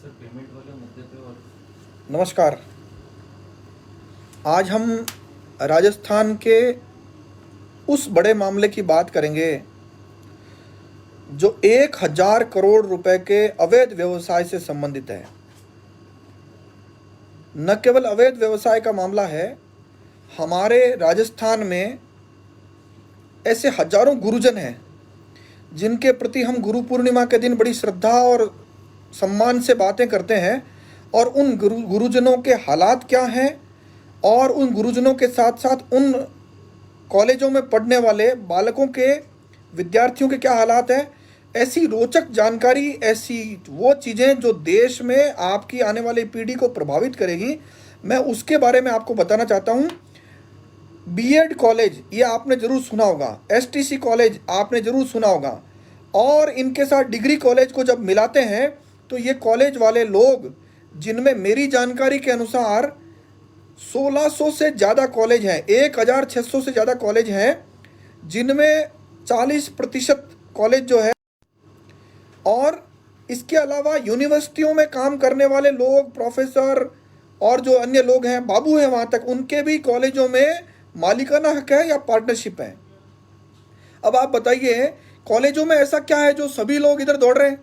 Sir payment वाले मुद्दे पे और नमस्कार। आज हम राजस्थान के उस बड़े मामले की बात करेंगे जो 1000 करोड़ रुपए के अवैध व्यवसाय से संबंधित है। न केवल अवैध व्यवसाय का मामला है, हमारे राजस्थान में ऐसे हजारों गुरुजन हैं जिनके प्रति हम गुरु पूर्णिमा के दिन बड़ी श्रद्धा और सम्मान से बातें करते हैं, और उन गुरुजनों के हालात क्या हैं और उन गुरुजनों के साथ साथ उन कॉलेजों में पढ़ने वाले बालकों के, विद्यार्थियों के क्या हालात हैं। ऐसी रोचक जानकारी, ऐसी वो चीज़ें जो देश में आपकी आने वाली पीढ़ी को प्रभावित करेगी, मैं उसके बारे में आपको बताना चाहता हूँ। बीएड कॉलेज ये आपने ज़रूर सुना होगा, एसटीसी कॉलेज आपने ज़रूर सुना होगा, और इनके साथ डिग्री कॉलेज को जब मिलाते हैं तो ये कॉलेज वाले लोग, जिनमें मेरी जानकारी के अनुसार 1600 से ज़्यादा कॉलेज हैं, 1600 से ज़्यादा कॉलेज हैं, जिनमें 40% कॉलेज जो है, और इसके अलावा यूनिवर्सिटियों में काम करने वाले लोग, प्रोफेसर और जो अन्य लोग हैं, बाबू हैं वहाँ तक, उनके भी कॉलेजों में मालिकाना हक है या पार्टनरशिप है। अब आप बताइए, कॉलेजों में ऐसा क्या है जो सभी लोग इधर दौड़ रहे हैं?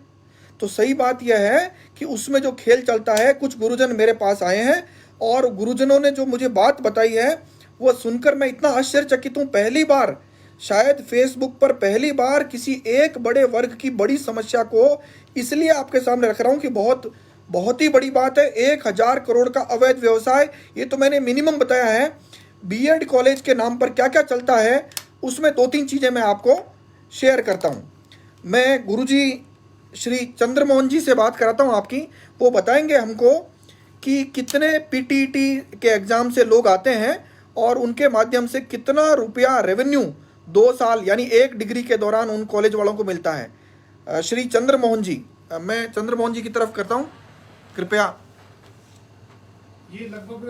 तो सही बात यह है कि उसमें जो खेल चलता है, कुछ गुरुजन मेरे पास आए हैं और गुरुजनों ने जो मुझे बात बताई है वो सुनकर मैं इतना आश्चर्यचकित हूँ। पहली बार, शायद फेसबुक पर पहली बार किसी एक बड़े वर्ग की बड़ी समस्या को इसलिए आपके सामने रख रहा हूँ कि बहुत ही बड़ी बात है। 1000 करोड़ का अवैध व्यवसाय, ये तो मैंने मिनिमम बताया है। बीएड कॉलेज के नाम पर क्या क्या चलता है, उसमें 2-3 चीज़ें मैं आपको शेयर करता हूँ। मैं गुरुजी श्री चंद्रमोहन जी से बात कराता हूँ आपकी, वो बताएंगे हमको कि कितने पीटीटी के एग्ज़ाम से लोग आते हैं और उनके माध्यम से कितना रुपया रेवेन्यू 2 साल यानी 1 डिग्री के दौरान उन कॉलेज वालों को मिलता है। श्री चंद्रमोहन जी, मैं चंद्रमोहन जी की तरफ करता हूँ, कृपया। ये लगभग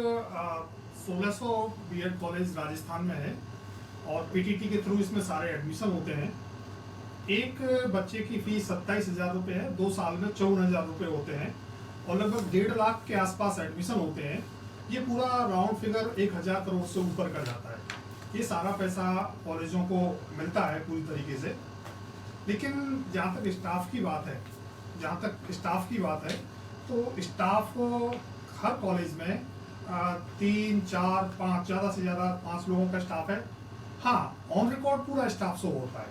1600 बीएड कॉलेज राजस्थान में है और पीटीटी के थ्रू इसमें सारे एडमिशन होते हैं। एक बच्चे की फीस 27,000 रुपये है, 2 साल में 54,000 रुपये होते हैं और लगभग 1.5 लाख के आसपास एडमिशन होते हैं। ये पूरा राउंड फिगर 1000 करोड़ से ऊपर का जाता है। ये सारा पैसा कॉलेजों को मिलता है पूरी तरीके से। लेकिन जहाँ तक स्टाफ की बात है, तो स्टाफ हर कॉलेज में 3, 4, 5, ज़्यादा से ज़्यादा 5 लोगों का स्टाफ है। हाँ, ऑन रिकॉर्ड पूरा स्टाफ शो होता है,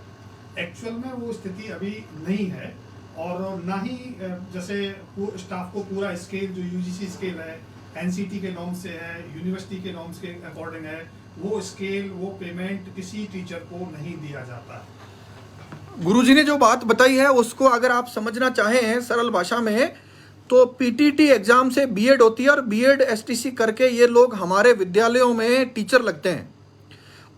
एक्चुअल में वो स्थिति अभी नहीं है। और ना ही जैसे स्टाफ को पूरा स्केल जो यूजीसी स्केल है, एनसीटी के नॉर्म से है, यूनिवर्सिटी के नॉर्म्स के अकॉर्डिंग है, वो स्केल, वो पेमेंट किसी टीचर को नहीं दिया जाता है। गुरुजी ने जो बात बताई है उसको अगर आप समझना चाहें सरल भाषा में, तो पीटीटी एग्ज़ाम से बीएड होती है और बीएड एसटीसी करके ये लोग हमारे विद्यालयों में टीचर लगते हैं,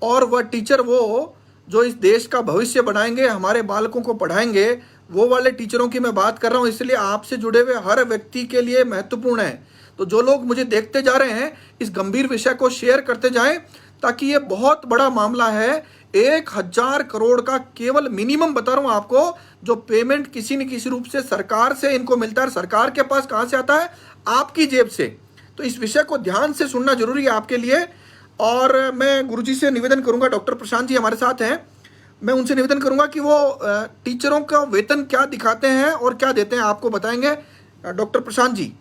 और वह टीचर वो जो इस देश का भविष्य बनाएंगे, हमारे बालकों को पढ़ाएंगे, वो वाले टीचरों की मैं बात कर रहा हूँ। इसलिए आपसे जुड़े हुए हर व्यक्ति के लिए महत्वपूर्ण है। तो जो लोग मुझे देखते जा रहे हैं, इस गंभीर विषय को शेयर करते जाएं, ताकि ये बहुत बड़ा मामला है। 1000 करोड़ का केवल मिनिमम बता रहा हूँ आपको, जो पेमेंट किसी न किसी रूप से सरकार से इनको मिलता है। सरकार के पास कहाँ से आता है? आपकी जेब से। तो इस विषय को ध्यान से सुनना जरूरी है आपके लिए। और मैं गुरुजी से निवेदन करूंगा, डॉक्टर प्रशांत जी हमारे साथ हैं, मैं उनसे निवेदन करूंगा कि वो टीचरों का वेतन क्या दिखाते हैं और क्या देते हैं, आपको बताएंगे। डॉक्टर प्रशांत जी।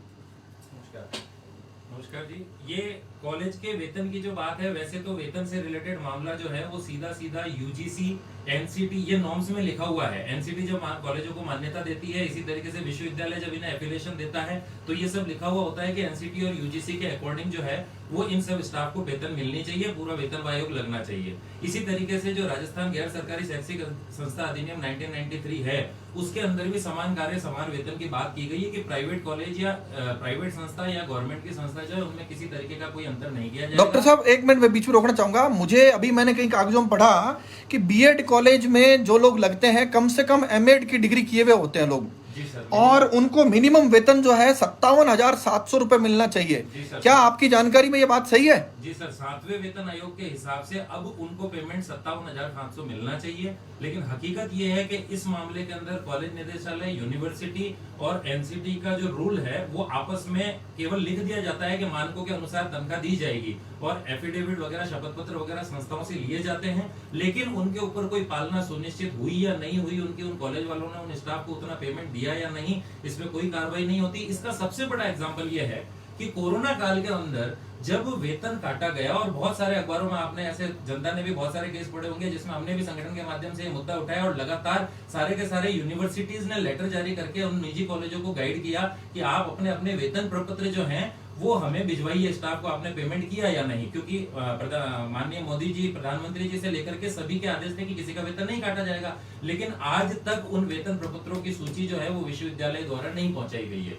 नमस्कार जी। ये कॉलेज के वेतन की जो बात है, वैसे तो वेतन से रिलेटेड मामला जो है वो सीधा यूजीसी, एनसीटी ये नॉर्म्स में लिखा हुआ है। एनसीटी जब कॉलेजों को मान्यता देती है, इसी तरीके से विश्वविद्यालय जब इन्हें एफिलिएशन देता है, तो ये सब लिखा हुआ होता है कि एनसीटी और यूजीसी के अकॉर्डिंग जो है वो इन सब स्टाफ को वेतन मिलनी चाहिए, पूरा वेतन आयोग लगना चाहिए। इसी तरीके से जो राजस्थान गैर सरकारी शैक्षिक संस्था अधिनियम 1993 है, उसके अंदर भी समान कार्य समान वेतन की बात की गई है कि प्राइवेट कॉलेज या प्राइवेट संस्था या गवर्नमेंट की संस्था जो है उनमें किसी तरीके का कोई अंतर नहीं किया जाएगा। डॉक्टर साहब, एक मिनट में बीच में रोकना चाहूंगा। मुझे अभी मैंने कहीं कागजों में पढ़ा कि बीएड कॉलेज में जो लोग लगते हैं कम से कम एमएड की डिग्री किए हुए होते हैं लोग। जी सर। और उनको मिनिमम वेतन जो है 57,700 रुपए मिलना चाहिए। जी सर। क्या आपकी जानकारी में ये बात सही है? जी सर, 7वें वेतन आयोग के हिसाब से अब उनको पेमेंट 57,500 मिलना चाहिए। लेकिन हकीकत ये है कि इस मामले के अंदर कॉलेज निदेशालय, यूनिवर्सिटी और एनसीटी का जो रूल है वो आपस में केवल लिख दिया जाता है कि मानकों के अनुसार तनख्वाह दी जाएगी और एफिडेविट वगैरह, शपथ पत्र वगैरह संस्थाओं से लिए जाते हैं, लेकिन उनके ऊपर कोई पालना सुनिश्चित हुई या नहीं हुई, उनकी उन कॉलेज वालों ने उन स्टाफ को उतना पेमेंट दिया या नहीं, इसमें कोई कार्रवाई नहीं होती। इसका सबसे बड़ा एग्जाम्पल यह है कि कोरोना काल के अंदर जब वेतन काटा गया, और बहुत सारे अखबारों में आपने ऐसे, जनता ने भी बहुत सारे केस पढ़े होंगे जिसमें हमने भी संगठन के माध्यम से ये मुद्दा उठाया, और लगातार सारे के सारे यूनिवर्सिटीज ने लेटर जारी करके उन निजी कॉलेजों को गाइड किया कि आप अपने अपने वेतन प्रपत्र जो हैं वो हमें भिजवाइए, स्टाफ को आपने पेमेंट किया या नहीं, क्योंकि माननीय मोदी जी, प्रधानमंत्री जी से लेकर के सभी के आदेश थे कि किसी का वेतन नहीं काटा जाएगा। लेकिन आज तक उन वेतन प्रपत्रों की सूची जो है वो विश्वविद्यालय द्वारा नहीं पहुंचाई गई है।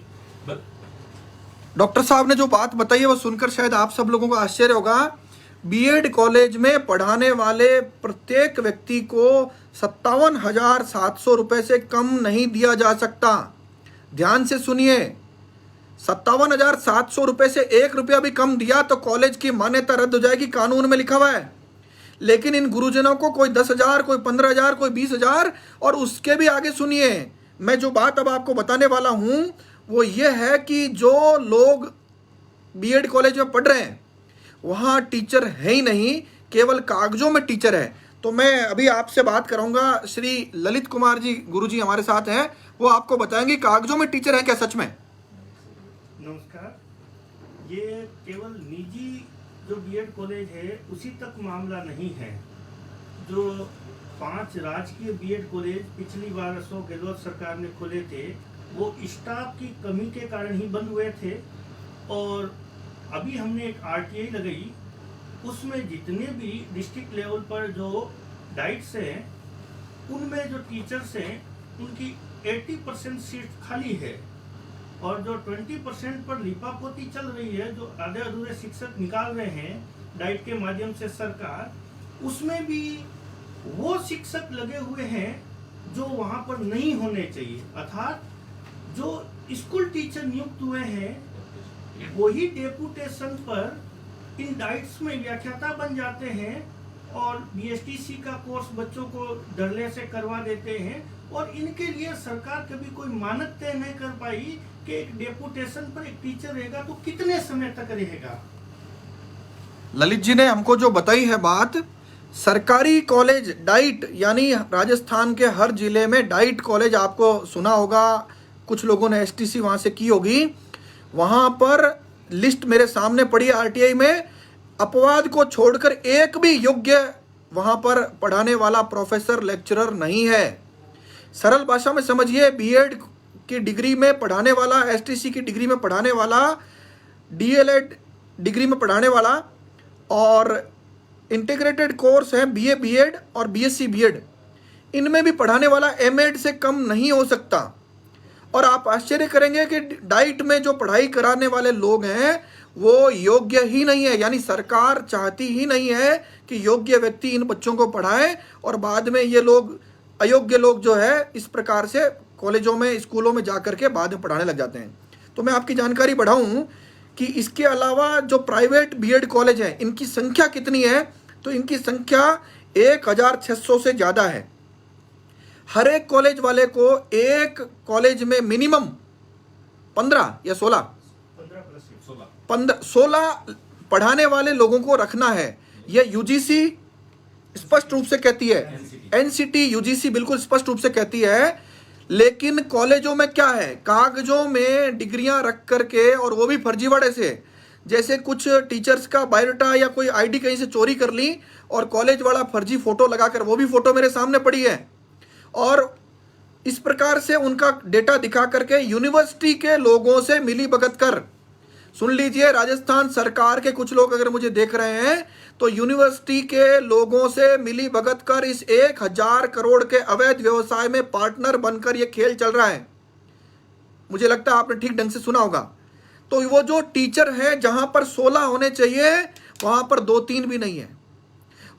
डॉक्टर साहब ने जो बात बताई है वो सुनकर शायद आप सब लोगों को आश्चर्य होगा। बीएड कॉलेज में पढ़ाने वाले प्रत्येक व्यक्ति को 57,700 रुपए से कम नहीं दिया जा सकता। ध्यान से सुनिए, 57,700 रुपए से 1 रुपया भी कम दिया तो कॉलेज की मान्यता रद्द हो जाएगी, कानून में लिखा हुआ है। लेकिन इन गुरुजनों को कोई 10,000, कोई 15,000, कोई 20,000, और उसके भी आगे सुनिए, मैं जो बात अब आपको बताने वाला हूं वो ये है कि जो लोग बीएड कॉलेज में पढ़ रहे हैं वहाँ टीचर है ही नहीं, केवल कागजों में टीचर है। तो मैं अभी आपसे बात कराऊंगा, श्री ललित कुमार जी गुरुजी हमारे साथ हैं, वो आपको बताएंगे कागजों में टीचर है क्या सच में। नमस्कार। ये केवल निजी जो बीएड कॉलेज है उसी तक मामला नहीं है। जो 5 राजकीय बीएड कॉलेज पिछली बार अशोक गहलोत सरकार ने खोले थे वो स्टाफ की कमी के कारण ही बंद हुए थे, और अभी हमने एक आरटीआई लगाई, उसमें जितने भी डिस्ट्रिक्ट लेवल पर जो डाइट्स हैं उनमें जो टीचर्स हैं उनकी 80% सीट खाली है, और जो 20% पर लिपापोती चल रही है, जो आधे अधूरे शिक्षक निकाल रहे हैं डाइट के माध्यम से सरकार, उसमें भी वो शिक्षक लगे हुए हैं जो वहां पर नहीं होने चाहिए। अर्थात जो स्कूल टीचर नियुक्त हुए हैं वही डेपुटेशन पर इन डाइट्स में व्याख्याता बन जाते हैं और बीएसटीसी का कोर्स बच्चों को डरले से करवा देते हैं, और इनके लिए सरकार कभी कोई मानक तय नहीं कर पाई कि एक डेपुटेशन पर एक टीचर रहेगा तो कितने समय तक रहेगा। ललित जी ने हमको जो बताई है बात, सरकारी कॉलेज डाइट, यानी राजस्थान के हर जिले में डाइट कॉलेज आपको सुना होगा, कुछ लोगों ने एसटीसी वहां से की होगी, वहां पर लिस्ट मेरे सामने पड़ी आरटीआई में, अपवाद को छोड़कर एक भी योग्य वहां पर पढ़ाने वाला प्रोफेसर, लेक्चरर नहीं है। सरल भाषा में समझिए, बीएड की डिग्री में पढ़ाने वाला, एसटीसी की डिग्री में पढ़ाने वाला, डीएलएड डिग्री में पढ़ाने वाला, और इंटीग्रेटेड कोर्स है बीए बीएड और बीएससी बीएड, इनमें भी पढ़ाने वाला एमएड से कम नहीं हो सकता। और आप आश्चर्य करेंगे कि डाइट में जो पढ़ाई कराने वाले लोग हैं वो योग्य ही नहीं है, यानी सरकार चाहती ही नहीं है कि योग्य व्यक्ति इन बच्चों को पढ़ाए, और बाद में ये लोग, अयोग्य लोग जो है, इस प्रकार से कॉलेजों में, स्कूलों में जाकर के बाद में पढ़ाने लग जाते हैं। तो मैं आपकी जानकारी बढ़ाऊं कि इसके अलावा जो प्राइवेट बीएड कॉलेज हैं इनकी संख्या कितनी है, तो इनकी संख्या 1,600 से ज़्यादा है। हर एक कॉलेज वाले को एक कॉलेज में मिनिमम 15 या 16 पढ़ाने वाले लोगों को रखना है। यह यूजीसी स्पष्ट रूप से कहती है, एनसीटी यूजीसी बिल्कुल स्पष्ट रूप से कहती है। लेकिन कॉलेजों में क्या है, कागजों में डिग्रियां रख करके, और वो भी फर्जीवाड़े से, जैसे कुछ टीचर्स का बायोडाटा या कोई आईडी कहीं से चोरी कर ली और कॉलेज वाला फर्जी फोटो लगाकर, वो भी फोटो मेरे सामने पड़ी है, और इस प्रकार से उनका डेटा दिखा करके यूनिवर्सिटी के लोगों से मिली भगत कर, सुन लीजिए, राजस्थान सरकार के कुछ लोग अगर मुझे देख रहे हैं तो यूनिवर्सिटी के लोगों से मिली भगत कर इस 1,000 करोड़ के अवैध व्यवसाय में पार्टनर बनकर यह खेल चल रहा है। मुझे लगता है आपने ठीक ढंग से सुना होगा। तो वो जो टीचर है, जहां पर 16 होने चाहिए वहां पर 2-3 भी नहीं है,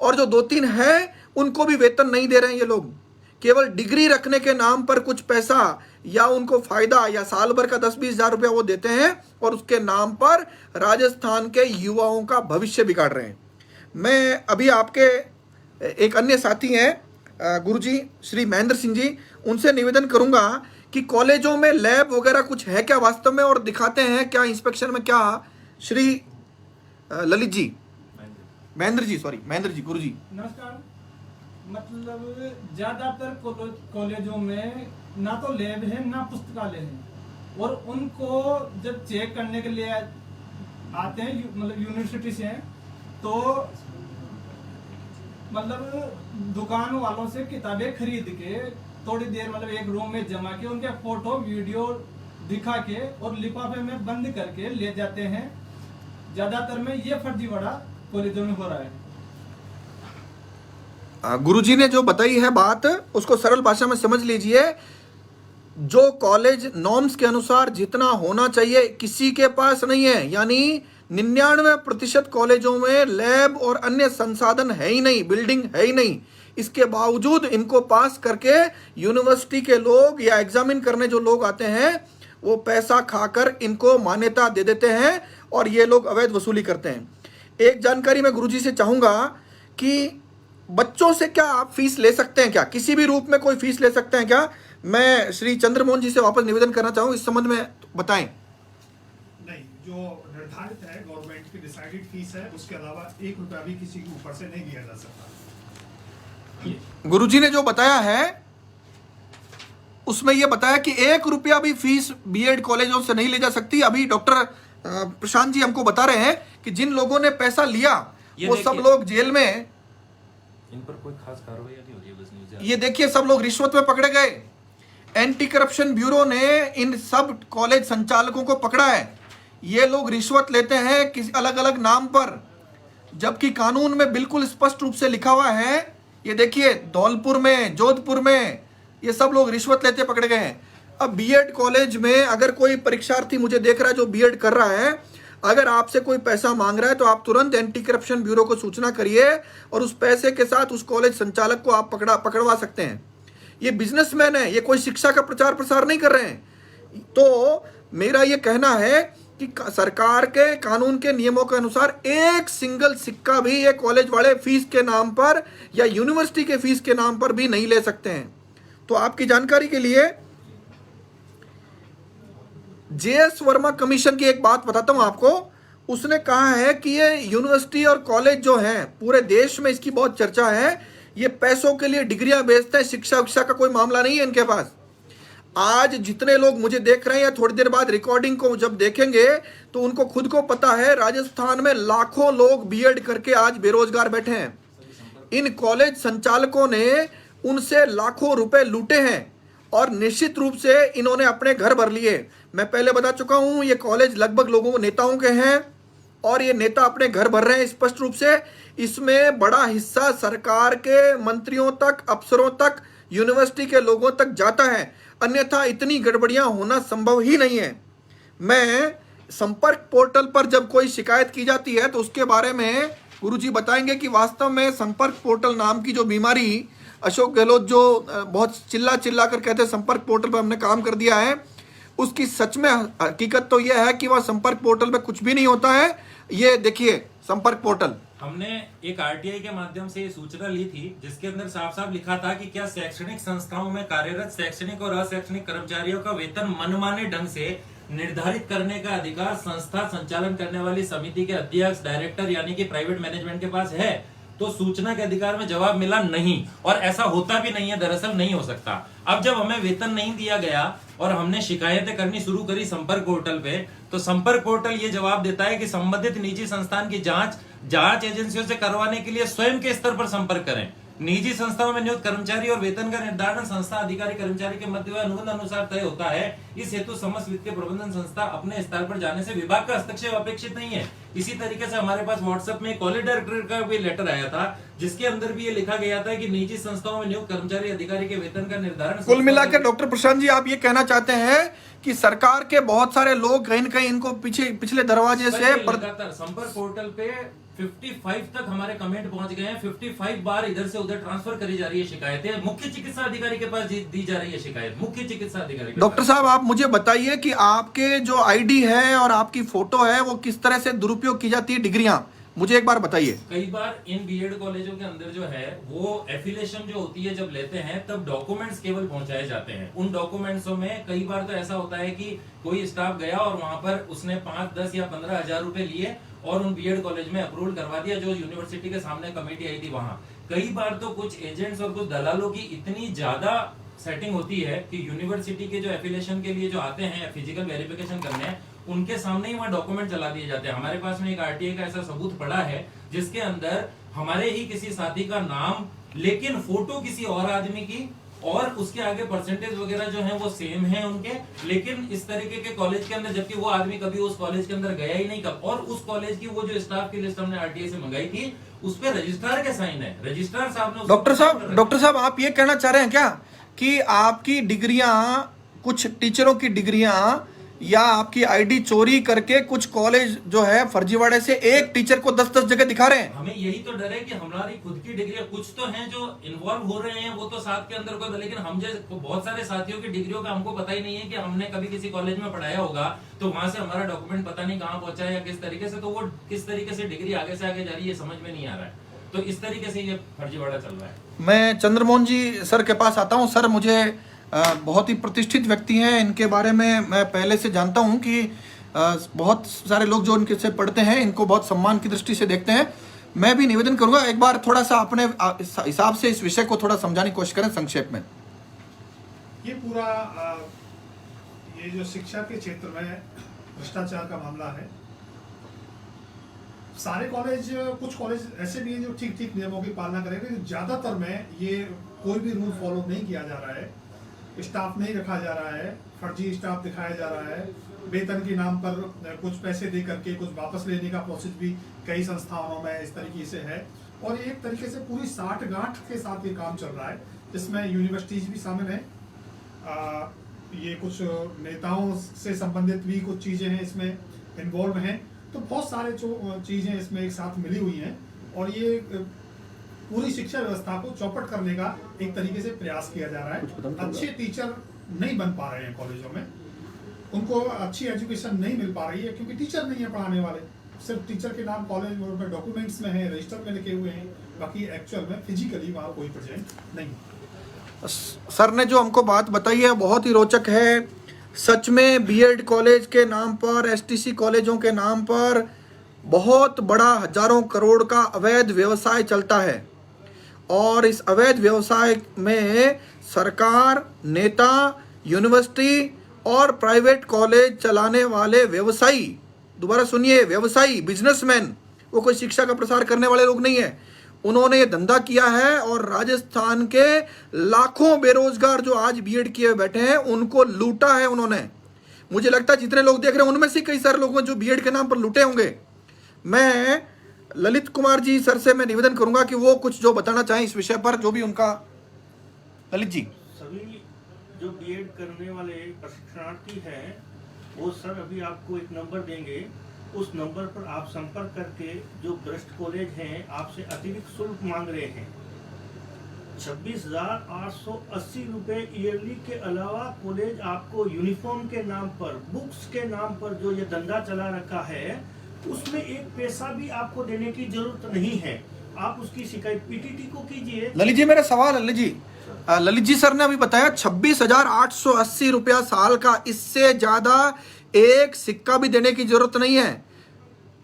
और जो 2-3 है उनको भी वेतन नहीं दे रहे हैं ये लोग। केवल डिग्री रखने के नाम पर कुछ पैसा या उनको फायदा या साल भर का 10-20 हजार रुपया वो देते हैं और उसके नाम पर राजस्थान के युवाओं का भविष्य बिगाड़ रहे हैं। मैं अभी आपके एक अन्य साथी हैं गुरुजी श्री महेंद्र सिंह जी, उनसे निवेदन करूंगा कि कॉलेजों में लैब वगैरह कुछ है क्या वास्तव में, और दिखाते हैं क्या इंस्पेक्शन में क्या। श्री ललित जी, महेंद्र जी गुरुजी। नमस्कार। मतलब ज्यादातर कॉलेजों में ना तो लैब है ना पुस्तकालय है, और उनको जब चेक करने के लिए आते हैं मतलब यूनिवर्सिटी से हैं, तो मतलब दुकान वालों से किताबें खरीद के थोड़ी देर मतलब एक रूम में जमा के उनके फोटो वीडियो दिखा के और लिफाफे में बंद करके ले जाते हैं। ज्यादातर में ये फर्जीवाड़ा कॉलेजों में हो रहा है। गुरुजी ने जो बताई है बात, उसको सरल भाषा में समझ लीजिए। जो कॉलेज नॉर्म्स के अनुसार जितना होना चाहिए किसी के पास नहीं है, यानी 99% कॉलेजों में लैब और अन्य संसाधन है ही नहीं, बिल्डिंग है ही नहीं। इसके बावजूद इनको पास करके यूनिवर्सिटी के लोग या एग्जामिन करने जो लोग आते हैं वो पैसा खाकर इनको मान्यता दे देते हैं और ये लोग अवैध वसूली करते हैं। एक जानकारी मैं गुरुजी से चाहूंगा कि बच्चों से क्या आप फीस ले सकते हैं क्या, किसी भी रूप में कोई फीस ले सकते हैं क्या? मैं श्री चंद्रमोहन जी से वापस निवेदन करना चाहूँ इस संबंध में बताएं। नहीं, जो निर्धारित है गवर्नमेंट की डिसाइडेड फीस है, उसके अलावा 1 रुपया भी किसी के ऊपर से नहीं लिया जा सकता। गुरुजी ने जो बताया है उसमें यह बताया कि 1 रुपया भी फीस बीएड कॉलेजों से नहीं ली जा सकती। अभी डॉक्टर प्रशांत जी हमको बता रहे हैं कि जिन लोगों ने पैसा लिया वो सब लोग जेल में, इन पर कोई खास कार्रवाई नहीं हो रही है, बस न्यूज़। ये देखिए सब लोग रिश्वत में पकड़े गए। एंटी करप्शन ब्यूरो ने इन सब कॉलेज संचालकों को पकड़ा है। ये लोग रिश्वत लेते हैं किसी अलग अलग नाम पर, जबकि कानून में बिल्कुल स्पष्ट रूप से लिखा हुआ है। ये देखिए धौलपुर में, जोधपुर में ये सब लोग रिश्वत लेते पकड़े गए हैं। अब बीएड कॉलेज में अगर कोई परीक्षार्थी मुझे देख रहा है जो बीएड कर रहा है, अगर आपसे कोई पैसा मांग रहा है तो आप तुरंत एंटी करप्शन ब्यूरो को सूचना करिए और उस पैसे के साथ उस कॉलेज संचालक को आप पकड़वा सकते हैं। ये बिजनेसमैन है, ये कोई शिक्षा का प्रचार प्रसार नहीं कर रहे हैं। तो मेरा ये कहना है कि सरकार के कानून के नियमों के अनुसार एक सिंगल सिक्का भी ये कॉलेज वाले फीस के नाम पर या यूनिवर्सिटी के फीस के नाम पर भी नहीं ले सकते हैं। तो आपकी जानकारी के लिए जेएस वर्मा कमीशन की एक बात बताता हूं आपको। उसने कहा है कि ये यूनिवर्सिटी और कॉलेज जो हैं पूरे देश में इसकी बहुत चर्चा है, ये पैसों के लिए डिग्रियां बेचते हैं, शिक्षा का कोई मामला नहीं है इनके पास। आज जितने लोग मुझे देख रहे हैं या थोड़ी देर बाद रिकॉर्डिंग को जब देखेंगे तो उनको खुद को पता है राजस्थान में लाखों लोग बीएड करके आज बेरोजगार बैठे हैं। इन कॉलेज संचालकों ने उनसे लाखों रुपए लूटे हैं और निश्चित रूप से इन्होंने अपने घर भर लिए। मैं पहले बता चुका हूं ये कॉलेज लगभग लोगों नेताओं के हैं और ये नेता अपने घर भर रहे हैं स्पष्ट रूप से। इसमें बड़ा हिस्सा सरकार के मंत्रियों तक, अफसरों तक, यूनिवर्सिटी के लोगों तक जाता है, अन्यथा इतनी गड़बड़ियां होना संभव ही नहीं है। मैं संपर्क पोर्टल पर जब कोई शिकायत की जाती है तो उसके बारे में गुरुजी बताएंगे कि वास्तव में संपर्क पोर्टल नाम की जो बीमारी अशोक गहलोत जो बहुत चिल्ला कर कहते हैं संपर्क पोर्टल पर हमने काम कर दिया है, उसकी सच में हकीकत तो यह है कि वह संपर्क पोर्टल पे कुछ भी नहीं होता है। ये देखिए संपर्क पोर्टल, हमने एक आरटीआई के माध्यम से ये सूचना ली थी जिसके अंदर साफ साफ लिखा था कि क्या शैक्षणिक संस्थाओं में कार्यरत शैक्षणिक और अशैक्षणिक कर्मचारियों का वेतन मनमाने ढंग से निर्धारित करने का अधिकार संस्था संचालन करने वाली समिति के अध्यक्ष, डायरेक्टर यानी कि प्राइवेट मैनेजमेंट के पास है। तो सूचना के अधिकार में जवाब मिला नहीं, और ऐसा होता भी नहीं है, दरअसल नहीं हो सकता। अब जब हमें वेतन नहीं दिया गया और हमने शिकायतें करनी शुरू करी संपर्क पोर्टल पे, तो संपर्क पोर्टल ये जवाब देता है कि संबंधित निजी संस्थान की जांच एजेंसियों से करवाने के लिए स्वयं के स्तर पर संपर्क करें। निजी संस्थाओं में नियुक्त कर्मचारी और वेतन का निर्धारण संस्था अधिकारी कर्मचारी के मध्य अनुबंध अनुसार तय होता है। इस हेतु समस्त वित्तीय प्रबंधन संस्था अपने स्तर पर जाने से विभाग का हस्तक्षेप अपेक्षित नहीं है। इसी तरीके से हमारे पास व्हाट्सएप में कॉलेज डायरेक्टर का भी लेटर आया था जिसके अंदर भी ये लिखा गया था कि निजी संस्थाओं में नियुक्त कर्मचारी अधिकारी के वेतन का निर्धारण। कुल मिलाकर डॉक्टर प्रशांत जी आप ये कहना चाहते हैं कि सरकार के बहुत सारे लोग कहीं न कहीं इनको पिछले दरवाजे से संपर्क पोर्टल पे 55 तक हमारे कमेंट पहुंच गए हैं। 55 बार इधर से उधर ट्रांसफर करी जा रही है शिकायतें, मुख्य चिकित्सा अधिकारी के पास दी जा रही है शिकायत, मुख्य चिकित्सा अधिकारी के डॉक्टर पास। साहब, आप मुझे बताइए कि आपके जो आईडी है और आपकी फोटो है वो किस तरह से दुरुपयोग की जाती है डिग्रियां, मुझे एक बार बताइए। कई बार इन बीएड कॉलेजों के अंदर जो है वो एफिलिएशन जो होती है जब लेते हैं तब डॉक्यूमेंट्स केवल पहुंचाए जाते हैं। उन डॉक्यूमेंट्सों में कई बार तो ऐसा होता है कि कोई स्टाफ गया और वहां पर उसने 5, 10 या 15 हजार रुपए लिए और उन बीएड कॉलेज में अप्रूवल करवा दिया, जो यूनिवर्सिटी के सामने कमेटी आई थी वहां। कई बार तो कुछ एजेंट्स और कुछ दलालों की इतनी ज्यादा सेटिंग होती है कि यूनिवर्सिटी के जो एफिलिएशन के लिए जो आते हैं फिजिकल वेरिफिकेशन करने, उनके सामने ही वहां डॉक्यूमेंट चला दिए जाते हैं। हमारे पास में एक आरटीआई का ऐसा सबूत पड़ा है जिसके अंदर हमारे ही किसी साथी का नाम, लेकिन फोटो किसी और आदमी की, और उसके आगे परसेंटेज वगैरह जो है वो सेम है उनके, लेकिन इस तरीके के कॉलेज के अंदर, जबकि वो आदमी कभी उस कॉलेज के अंदर गया ही नहीं कब। और उस कॉलेज की वो जो स्टाफ की लिस्ट हमने आरटीआई से मंगाई थी उस पर रजिस्ट्रार के साइन है, रजिस्ट्रार साहब ने। डॉक्टर साहब आप ये कहना चाह रहे हैं क्या कि आपकी डिग्रियां, कुछ टीचरों की डिग्रियां या आपकी आईडी चोरी करके कुछ कॉलेज जो है फर्जीवाड़े से एक टीचर को 10-10 जगह दिखा रहे हैं? हमें यही तो डर है कि हमारी खुद की डिग्री, कुछ तो हैं जो इन्वॉल्व हो रहे हैं, वो तो साथ के अंदर कोई, लेकिन हम जैसे बहुत सारे साथियों की डिग्रियों का हमको पता ही नहीं है कि हमने कभी किसी कॉलेज में पढ़ाया होगा तो वहां से हमारा डॉक्यूमेंट पता नहीं कहाँ पहुंचा है या किस तरीके से, तो वो किस तरीके से डिग्री आगे से आगे जा रही है समझ में नहीं आ रहा है। तो इस तरीके से ये फर्जीवाड़ा चल रहा है। मैं चंद्रमोहन जी सर के पास आता हूं। सर, मुझे बहुत ही प्रतिष्ठित व्यक्ति हैं, इनके बारे में मैं पहले से जानता हूं कि बहुत सारे लोग जो इनके से पढ़ते हैं इनको बहुत सम्मान की दृष्टि से देखते हैं। मैं भी निवेदन करूंगा एक बार थोड़ा सा अपने हिसाब से इस विषय को थोड़ा समझाने की कोशिश करें संक्षेप में। ये पूरा ये जो शिक्षा के क्षेत्र में भ्रष्टाचार का मामला है, सारे कॉलेज, कुछ कॉलेज ऐसे भी हैं जो ठीक ठीक नियमों की पालना करेंगे, लेकिन ज्यादातर में ये कोई भी रूल फॉलो नहीं किया जा रहा है, स्टाफ नहीं रखा जा रहा है, फर्जी स्टाफ दिखाया जा रहा है, वेतन के नाम पर कुछ पैसे दे करके कुछ वापस लेने का प्रोसेस भी कई संस्थानों में इस तरीके से है। और एक तरीके से पूरी साठगांठ के साथ ये काम चल रहा है, जिसमें यूनिवर्सिटीज भी शामिल है, ये कुछ नेताओं से संबंधित भी कुछ चीजें हैं इसमें इन्वॉल्व हैं, तो बहुत सारे जो चीजें इसमें एक साथ मिली हुई हैं और ये पूरी शिक्षा व्यवस्था को चौपट करने का एक तरीके से प्रयास किया जा रहा है। अच्छे टीचर नहीं बन पा रहे हैं कॉलेजों में, उनको अच्छी एजुकेशन नहीं मिल पा रही है क्योंकि टीचर नहीं है पढ़ाने वाले, सिर्फ टीचर के नाम कॉलेज में डॉक्यूमेंट्स में है, रजिस्टर में लिखे हुए हैं, बाकी एक्चुअल में फिजिकली वहाँ कोई प्रेजेंट नहीं। सर ने जो हमको बात बताई है बहुत ही रोचक है। सच में बीएड कॉलेज के नाम पर, एसटीसी कॉलेजों के नाम पर बहुत बड़ा हजारों करोड़ का अवैध व्यवसाय चलता है और इस अवैध व्यवसाय में सरकार, नेता, यूनिवर्सिटी और प्राइवेट कॉलेज चलाने वाले व्यवसायी, दोबारा सुनिए, व्यवसायी, बिजनेसमैन, वो कोई शिक्षा का प्रसार करने वाले लोग नहीं है, उन्होंने ये धंधा किया है और राजस्थान के लाखों बेरोजगार जो आज बीएड किए बैठे हैं उनको लूटा है उन्होंने। मुझे लगता है जितने लोग देख रहे हैं उनमें से कई सारे लोग हैं जो बीएड के नाम पर लूटे होंगे। मैं ललित कुमार जी सर से मैं निवेदन करूंगा कि वो कुछ जो बताना चाहें इस विषय पर, जो भी उनका। ललित जी। सभी जो बीएड करने वाले प्रशिक्षणार्थी हैं वो सर अभी आपको एक नंबर देंगे, उस नंबर पर आप संपर्क करके जो भ्रष्ट कॉलेज हैं आपसे अतिरिक्त शुल्क मांग रहे हैं 26,880 रुपए ईयरली के अलावा कॉलेज आपको यूनिफॉर्म के नाम पर, बुक्स के नाम पर जो ये धंधा चला रखा है उसमें एक पैसा भी आपको देने की जरूरत नहीं है। आप उसकी शिकायत पीटीटी को कीजिए। ललित जी, मेरा सवाल, ललित जी सर ने अभी बताया 26,880 रुपया साल का, इससे ज्यादा एक सिक्का भी देने की जरूरत नहीं है।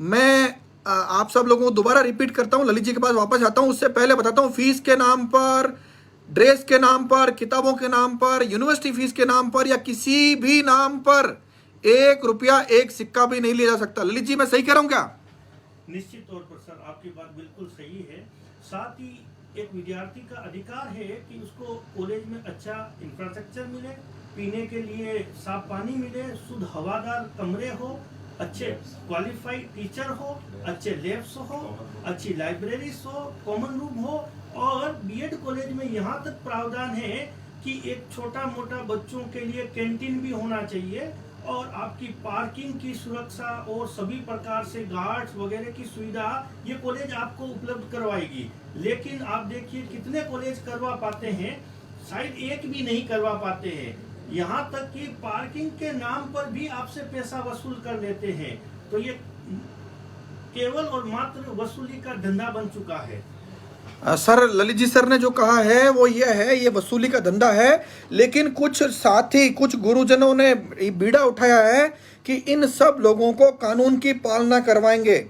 मैं आप सब लोगों को दोबारा रिपीट करता हूं, ललित जी के पास वापस आता हूं, उससे पहले बताता हूं, फीस के नाम पर, ड्रेस के नाम पर, किताबों के नाम पर, यूनिवर्सिटी फीस के नाम पर या किसी भी नाम पर 1 रुपया, एक सिक्का भी नहीं लिया जा सकता। ललित जी, मैं सही कह रहा हूं क्या? निश्चित तौर पर सर आपकी बात बिल्कुल सही है। साथ ही एक विद्यार्थी का अधिकार है कि उसको कॉलेज में अच्छा इंफ्रास्ट्रक्चर मिले, पीने के लिए साफ पानी मिले, शुद्ध हवादार कमरे हो, अच्छे क्वालिफाइड टीचर हो, अच्छे लैब्स हो, अच्छी लाइब्रेरीज हो, कॉमन रूम हो। और बीएड कॉलेज में यहाँ तक प्रावधान है कि एक छोटा मोटा बच्चों के लिए कैंटीन भी होना चाहिए और आपकी पार्किंग की सुरक्षा और सभी प्रकार से गार्ड्स वगैरह की सुविधा ये कॉलेज आपको उपलब्ध करवाएगी। लेकिन आप देखिए कितने कॉलेज करवा पाते हैं, शायद एक भी नहीं करवा पाते हैं। यहाँ तक कि पार्किंग के नाम पर भी आपसे पैसा वसूल कर लेते हैं। तो ये केवल और मात्र वसूली का धंधा बन चुका है। सर, ललित जी सर ने जो कहा है वो ये है, ये वसूली का धंधा है। लेकिन कुछ साथी, कुछ गुरुजनों ने बीड़ा उठाया है कि इन सब लोगों को कानून की पालना करवाएंगे।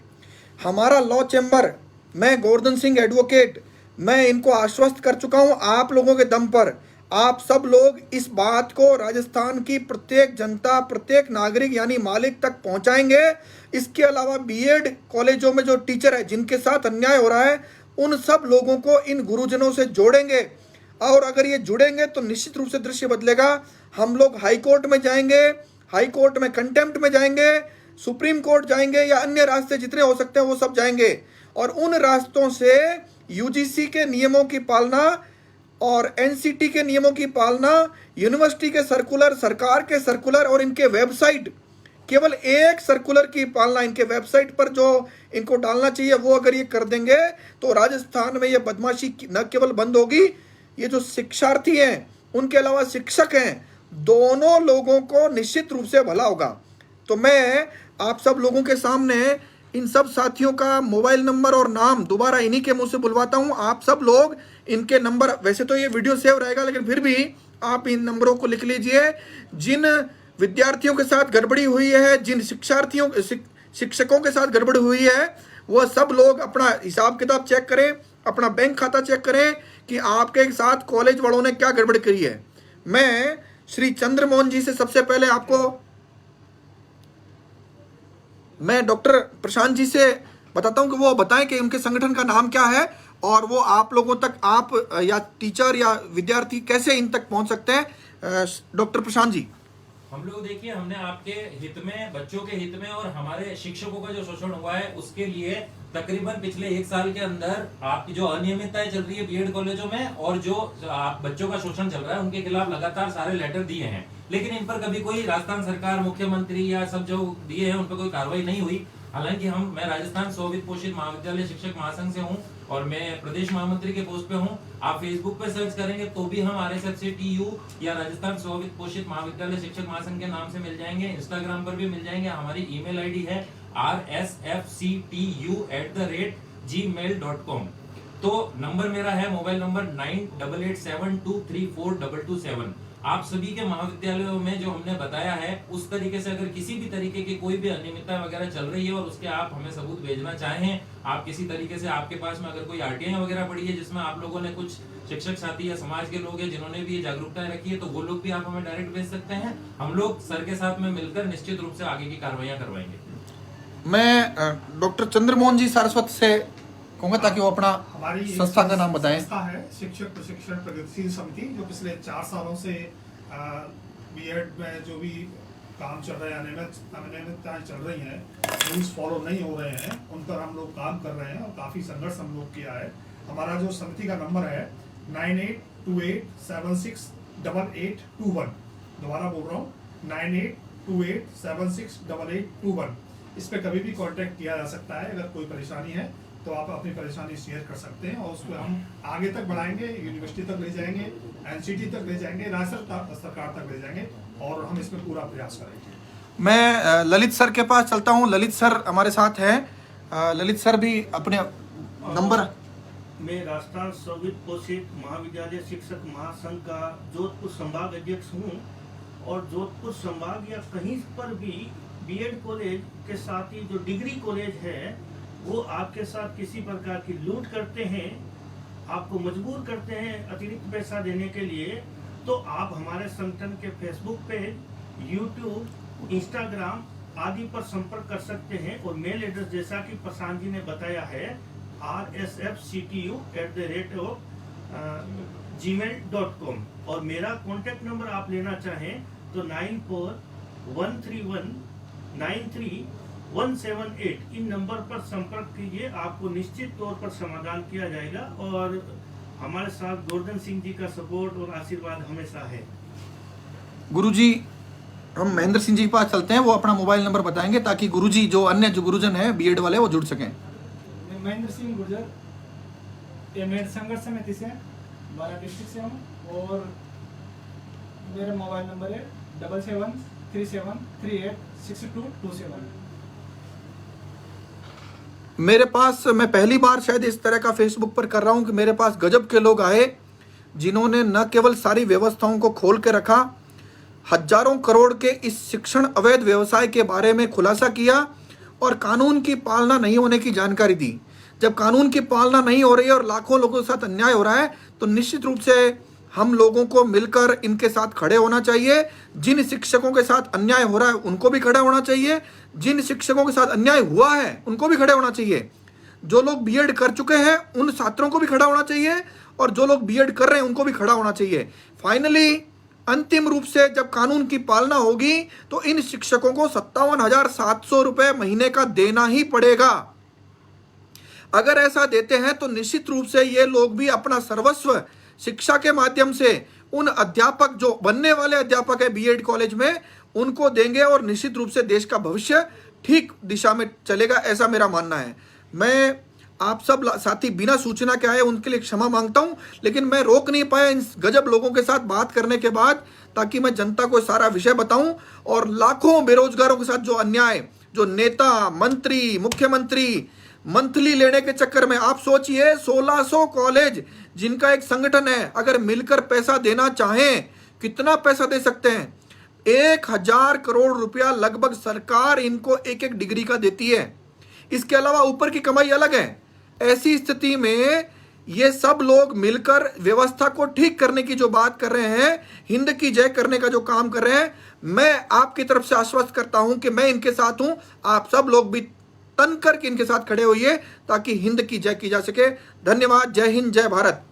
हमारा लॉ चैम्बर, मैं गोवर्धन सिंह एडवोकेट, मैं इनको आश्वस्त कर चुका हूं आप लोगों के दम पर। आप सब लोग इस बात को राजस्थान की प्रत्येक जनता, प्रत्येक नागरिक यानी मालिक तक पहुंचाएंगे। इसके अलावा बीएड कॉलेजों में जो टीचर है जिनके साथ अन्याय हो रहा है, उन सब लोगों को इन गुरुजनों से जोड़ेंगे। और अगर ये जुड़ेंगे तो निश्चित रूप से दृश्य बदलेगा। हम लोग हाई कोर्ट में जाएंगे, हाई कोर्ट में कंटेम्प्ट में जाएंगे, सुप्रीम कोर्ट जाएंगे, या अन्य रास्ते जितने हो सकते हैं वो सब जाएंगे। और उन रास्तों से यूजीसी के नियमों की पालना और एनसीटी के नियमों की पालना, यूनिवर्सिटी के सर्कुलर, सरकार के सर्कुलर और इनके वेबसाइट, केवल एक सर्कुलर की पालना इनके वेबसाइट पर जो इनको डालना चाहिए वो अगर ये कर देंगे तो राजस्थान में ये बदमाशी न केवल बंद होगी, ये जो शिक्षार्थी हैं उनके अलावा शिक्षक हैं, दोनों लोगों को निश्चित रूप से भला होगा। तो मैं आप सब लोगों के सामने इन सब साथियों का मोबाइल नंबर और नाम दोबारा इन्हीं के मुंह से बुलवाता हूं। आप सब लोग इनके नंबर, वैसे तो ये वीडियो सेव रहेगा लेकिन फिर भी आप इन नंबरों को लिख लीजिए। जिन विद्यार्थियों के साथ गड़बड़ी हुई है, जिन शिक्षकों के साथ गड़बड़ी हुई है, वह सब लोग अपना हिसाब किताब चेक करें, अपना बैंक खाता चेक करें कि आपके साथ कॉलेज वालों ने क्या गड़बड़ी करी है। मैं श्री चंद्रमोहन जी से सबसे पहले मैं डॉक्टर प्रशांत जी से बताता हूं कि वो बताएं कि उनके संगठन का नाम क्या है और वो आप लोगों तक, आप या टीचर या विद्यार्थी कैसे इन तक पहुंच सकते हैं। डॉक्टर प्रशांत जी। हम लोग देखिए, हमने आपके हित में, बच्चों के हित में और हमारे शिक्षकों का जो शोषण हुआ है उसके लिए तकरीबन पिछले 1 साल के अंदर आपकी जो अनियमितताएं चल रही है बीएड कॉलेजों में और जो बच्चों का शोषण चल रहा है उनके खिलाफ लगातार सारे लेटर दिए हैं, लेकिन इन पर कभी कोई राजस्थान सरकार, मुख्यमंत्री या सब जो दिए हैं उन पर कोई कार्रवाई नहीं हुई। हालांकि मैं राजस्थान स्ववित्त पोषित महाविद्यालय शिक्षक महासंघ से हूं और मैं प्रदेश महामंत्री के पोस्ट पे हूं। आप फेसबुक पे सर्च करेंगे तो भी हम RSFCTU या राजस्थान स्ववित्त पोषित महाविद्यालय शिक्षक महासंघ के नाम से मिल जाएंगे। इंस्टाग्राम पर भी मिल जाएंगे। हमारी ईमेल आईडी है rsfctu@gmail.com। तो नंबर मेरा है, मोबाइल नंबर 9887234227। आप सभी के महाविद्यालयों में जो हमने बताया है उस तरीके से अगर किसी भी तरीके की कोई भी अनियमितता वगैरह चल रही है और उसके आप हमें सबूत भेजना चाहें, आप किसी तरीके से आपके पास में अगर कोई आरटीआई वगैरह पड़ी है जिसमें आप लोगों ने, कुछ शिक्षक साथी या समाज के लोग हैं जिन्होंने भी ये जागरूकता रखी है, तो वो लोग भी आप हमें डायरेक्ट भेज सकते हैं। हम लोग सर के साथ में मिलकर निश्चित रूप से आगे की कार्रवाइयां करवाएंगे। मैं डॉक्टर चंद्रमोहन जी सारस्वत से कहूँगा ताकि वो अपना हमारी संस्था का नाम बताएं। संस्था है शिक्षक प्रशिक्षण प्रगतिशील समिति, जो पिछले 4 सालों से बीएड में जो भी काम चल रहा है, अनियमितताएं चल रही हैं, रूल्स फॉलो नहीं हो रहे हैं, उन पर हम लोग काम कर रहे हैं और काफ़ी संघर्ष हम लोग किया है। हमारा जो समिति का नंबर है 9828768821। दोबारा बोल रहा हूँ, 9828768821। इस पर कभी भी कांटेक्ट किया जा सकता है। अगर कोई परेशानी है तो आप अपनी परेशानी शेयर कर सकते हैं और उसको हम आगे तक बढ़ाएंगे, यूनिवर्सिटी तक ले जाएंगे, एनसीटी तक ले जाएंगे, राज्य सरकार तक ले जाएंगे और हम इसमें पूरा प्रयास करेंगे। मैं ललित सर के पास चलता हूं। ललित सर हमारे साथ हैं। ललित सर भी अपने नंबर। मैं राजस्थान स्ववित्त पोषित महाविद्यालय शिक्षक महासंघ का जोधपुर संभाग अध्यक्ष हूँ और जोधपुर संभाग या कहीं पर भी बीएड कॉलेज के साथ ही जो डिग्री कॉलेज है वो आपके साथ किसी प्रकार की लूट करते हैं, आपको मजबूर करते हैं अतिरिक्त पैसा देने के लिए, तो आप हमारे संगठन के फेसबुक पेज, यूट्यूब, इंस्टाग्राम आदि पर संपर्क कर सकते हैं और मेल एड्रेस जैसा कि प्रशांत जी ने बताया है rsfctu@gmail.com। और मेरा कॉन्टेक्ट नंबर आप लेना चाहें तो 9413193178 इन नंबर पर संपर्क कीजिए। आपको निश्चित तौर पर समाधान किया जाएगा और हमारे साथ गोवर्धन सिंह जी का सपोर्ट और आशीर्वाद हमेशा है। गुरुजी, हम महेंद्र सिंह जी के पास चलते हैं, वो अपना मोबाइल नंबर बताएंगे ताकि गुरुजी जो अन्य जो गुरुजन हैं बीएड वाले वो जुड़ सकें। मैं महेंद्र सिंह गुर्जर, एमएड संघर्ष समिति से 12 डिस्ट्रिक्ट से हूँ, और मेरा मोबाइल नंबर है 7737386227। मेरे पास, मैं पहली बार शायद इस तरह का फेसबुक पर कर रहा हूं कि मेरे पास गजब के लोग आए जिन्होंने न केवल सारी व्यवस्थाओं को खोल के रखा, हजारों करोड़ के इस शिक्षण अवैध व्यवसाय के बारे में खुलासा किया और कानून की पालना नहीं होने की जानकारी दी। जब कानून की पालना नहीं हो रही है और लाखों लोगों के साथ अन्याय हो रहा है तो निश्चित रूप से हम लोगों को मिलकर इनके साथ खड़े होना चाहिए। जिन शिक्षकों के साथ अन्याय हो रहा है उनको भी खड़े होना चाहिए, जिन शिक्षकों के साथ अन्याय हुआ है उनको भी खड़े होना चाहिए। जो लोग बीएड कर चुके हैं उन छात्रों को भी खड़ा होना चाहिए, और जो लोग बीएड कर रहे हैं उनको भी खड़ा होना चाहिए। फाइनली अंतिम रूप से जब कानून की पालना होगी तो इन शिक्षकों को 57,700 रुपए महीने का देना ही पड़ेगा। अगर ऐसा देते हैं तो निश्चित रूप से ये लोग भी अपना सर्वस्व शिक्षा के माध्यम से उन अध्यापक, जो बनने वाले अध्यापक है बीएड कॉलेज में, उनको देंगे और निश्चित रूप से देश का भविष्य ठीक दिशा में चलेगा, ऐसा मेरा मानना है। मैं आप सब साथी बिना सूचना के आए उनके लिए क्षमा मांगता हूं, लेकिन मैं रोक नहीं पाया इन गजब लोगों के साथ बात करने के बाद, ताकि मैं जनता को सारा विषय बताऊं। और लाखों बेरोजगारों के साथ जो अन्याय, जो नेता, मंत्री, मुख्यमंत्री मंथली लेने के चक्कर में, आप सोचिए 1600 कॉलेज जिनका एक संगठन है, अगर मिलकर पैसा देना चाहें कितना पैसा दे सकते हैं? 1000 करोड़ रुपया लगभग सरकार इनको एक एक डिग्री का देती है। इसके अलावा ऊपर की कमाई अलग है। ऐसी स्थिति में ये सब लोग मिलकर व्यवस्था को ठीक करने की जो बात कर रहे हैं, हिंद की जय करने का जो काम कर रहे हैं, मैं आपकी तरफ से आश्वस्त करता हूं कि मैं इनके साथ हूं। आप सब लोग भी तन करके इनके साथ खड़े होइए ताकि हिंद की जय की जा सके। धन्यवाद। जय हिंद, जय भारत।